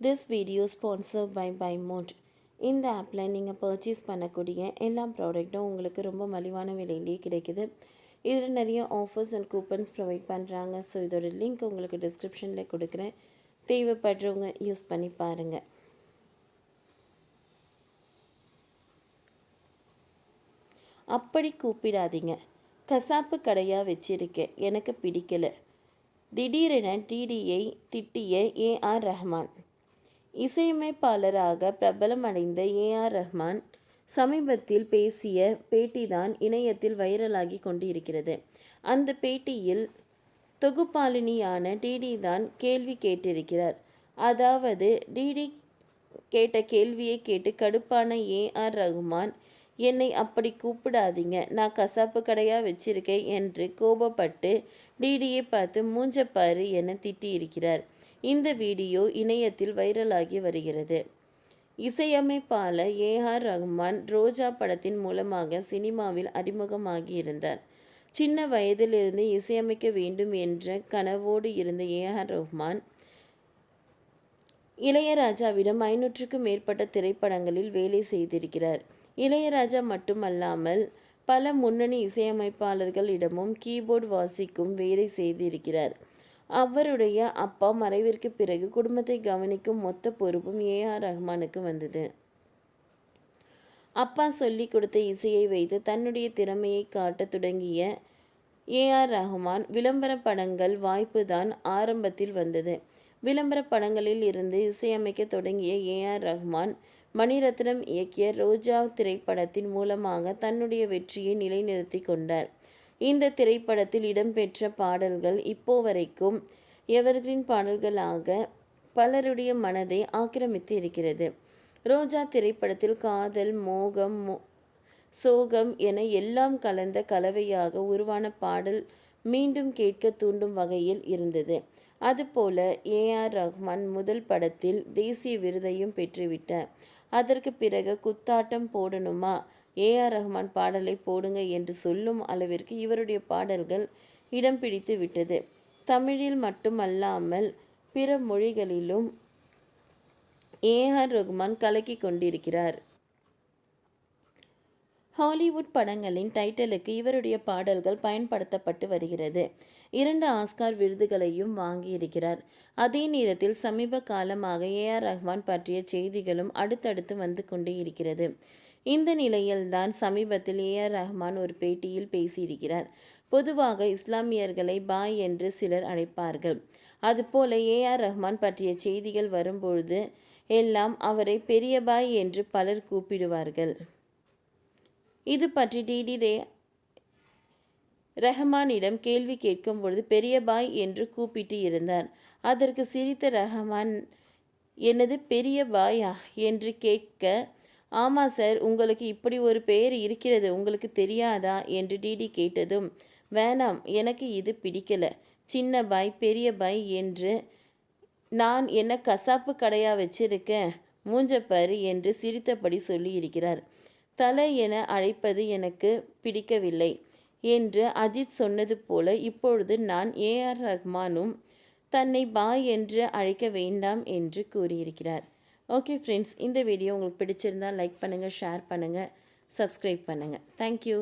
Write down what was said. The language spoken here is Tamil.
This video sponsored by BuyMode. இந்த ஆப்பில் நீங்கள் பர்ச்சேஸ் பண்ணக்கூடிய எல்லா ப்ராடக்ட்டும் உங்களுக்கு ரொம்ப மலிவான விலையிலேயே கிடைக்குது. இதில் நிறைய ஆஃபர்ஸ் அண்ட் கூப்பன்ஸ் ப்ரொவைட் பண்ணுறாங்க. ஸோ இதோட லிங்க் உங்களுக்கு டிஸ்கிரிப்ஷனில் கொடுக்குறேன். தேவைப்படுறவங்க யூஸ் பண்ணி பாருங்கள். அப்படி கூப்பிடாதீங்க. கசாப்பு கடையாக வச்சிருக்கேன், எனக்கு பிடிக்கல. திடீரென டிடியை திட்டிய ஏஆர் ரஹ்மான். இசையமைப்பாளராக பிரபலமடைந்த ஏஆர் ரஹ்மான் சமீபத்தில் பேசிய பேட்டிதான் இணையத்தில் வைரலாகி கொண்டிருக்கிறது. அந்த பேட்டியில் தொகுப்பாளினியான டிடி தான் கேள்வி கேட்டிருக்கிறார். அதாவது டிடி கேட்ட கேள்வியை கேட்டு கடுப்பான ஏஆர் ரஹ்மான், என்னை அப்படி கூப்பிடாதீங்க, நான் கசாப்பு கடையாக வச்சிருக்கேன் என்று கோபப்பட்டு டிடியை பார்த்து மூஞ்சப்பாரு என திட்டியிருக்கிறார். இந்த வீடியோ இணையத்தில் வைரலாகி வருகிறது. இசையமைப்பாளர் ஏஆர் ரஹ்மான் ரோஜா படத்தின் மூலமாக சினிமாவில் அறிமுகமாகி இருந்தார். சின்ன வயதிலிருந்து இசையமைக்க வேண்டும் என்ற கனவோடு இருந்த ஏஆர் ரஹ்மான் இளையராஜாவிடம் 500க்கும் மேற்பட்ட திரைப்படங்களில் வேலை செய்திருக்கிறார். இளையராஜா மட்டுமல்லாமல் பல முன்னணி இசையமைப்பாளர்களிடமும் கீபோர்டு வாசிக்கும் வேலை செய்திருக்கிறார். அவருடைய அப்பா மறைவிற்கு பிறகு குடும்பத்தை கவனிக்கும் மொத்த பொறுப்பும் ஏஆர் ரஹ்மானுக்கு வந்தது. அப்பா சொல்லி கொடுத்த இசையை வைத்து தன்னுடைய திறமையை காட்ட தொடங்கிய ஏஆர் ரஹ்மான் விளம்பர படங்கள் வாய்ப்பு தான் ஆரம்பத்தில் வந்தது. விளம்பர படங்களில் இருந்து இசையமைக்க தொடங்கிய ஏஆர் ரஹ்மான் மணிரத்னம் இயக்கிய ரோஜா திரைப்படத்தின் மூலமாக தன்னுடைய வெற்றியை நிலைநிறுத்தி கொண்டார். இந்த திரைப்படத்தில் இடம்பெற்ற பாடல்கள் இப்போ வரைக்கும் எவர்கிரீன் பாடல்களாக பலருடைய மனதை ஆக்கிரமித்து இருக்கிறது. ரோஜா திரைப்படத்தில் காதல், மோகம், சோகம் என எல்லாம் கலந்த கலவையாக உருவான பாடல் மீண்டும் கேட்க தூண்டும் வகையில் இருந்தது. அதுபோல ஏஆர் ரஹ்மான் முதல் படத்தில் தேசிய விருதையும் பெற்றுவிட்டார். அதற்கு பிறகு குத்தாட்டம் போடணுமா, ஏஆர் ரஹ்மான் பாடலை போடுங்க என்று சொல்லும் அளவிற்கு இவருடைய பாடல்கள் இடம் பிடித்து விட்டது. தமிழில் மட்டுமல்லாமல் பிற மொழிகளிலும் ஏஆர் ரஹ்மான் கலக்கி கொண்டிருக்கிறார். ஹாலிவுட் படங்களின் டைட்டிலுக்கு இவருடைய பாடல்கள் பயன்படுத்தப்பட்டு வருகிறது. 2 ஆஸ்கார் விருதுகளையும் வாங்கியிருக்கிறார். அதே நேரத்தில் சமீப காலமாக ஏஆர் ரஹ்மான் பற்றிய செய்திகளும் அடுத்தடுத்து வந்து கொண்டே இருக்கிறது. இந்த நிலையில்தான் சமீபத்தில் ஏஆர் ரஹ்மான் ஒரு பேட்டியில் பேசியிருக்கிறார். பொதுவாக இஸ்லாமியர்களை பாய் என்று சிலர் அழைப்பார்கள். அதுபோல ஏஆர் ரஹ்மான் பற்றிய செய்திகள் வரும்பொழுது எல்லாம் அவரை பெரிய பாய் என்று பலர் கூப்பிடுவார்கள். இது பற்றி டிடி ரஹ்மானிடம் கேள்வி கேட்கும் பொழுது பெரிய பாய் என்று கூப்பிட்டு இருந்தார். அதற்கு சிரித்த ரஹ்மான், என்னது பெரிய பாயா என்று கேட்க, ஆமாம் சார், உங்களுக்கு இப்படி ஒரு பெயர் இருக்கிறது, உங்களுக்கு தெரியாதா என்று டிடி கேட்டதும், வேணாம், எனக்கு இது பிடிக்கல, சின்ன பாய் பெரிய பாய் என்று நான் என்ன கசாப்பு கடையாக வச்சிருக்கேன், மூஞ்சப்பாரு என்று சிரித்தபடி சொல்லியிருக்கிறார். தலை என அழைப்பது எனக்கு பிடிக்கவில்லை என்று அஜித் சொன்னது போல இப்பொழுது நான் ஏஆர் ரஹ்மானும் தன்னை பாய் என்று அழைக்க வேண்டாம் என்று கூறியிருக்கிறார். ஓகே ஃப்ரெண்ட்ஸ், இந்த வீடியோ உங்களுக்கு பிடிச்சிருந்தால் லைக் பண்ணுங்கள், ஷேர் பண்ணுங்கள், சப்ஸ்கிரைப் பண்ணுங்கள். தேங்க்யூ.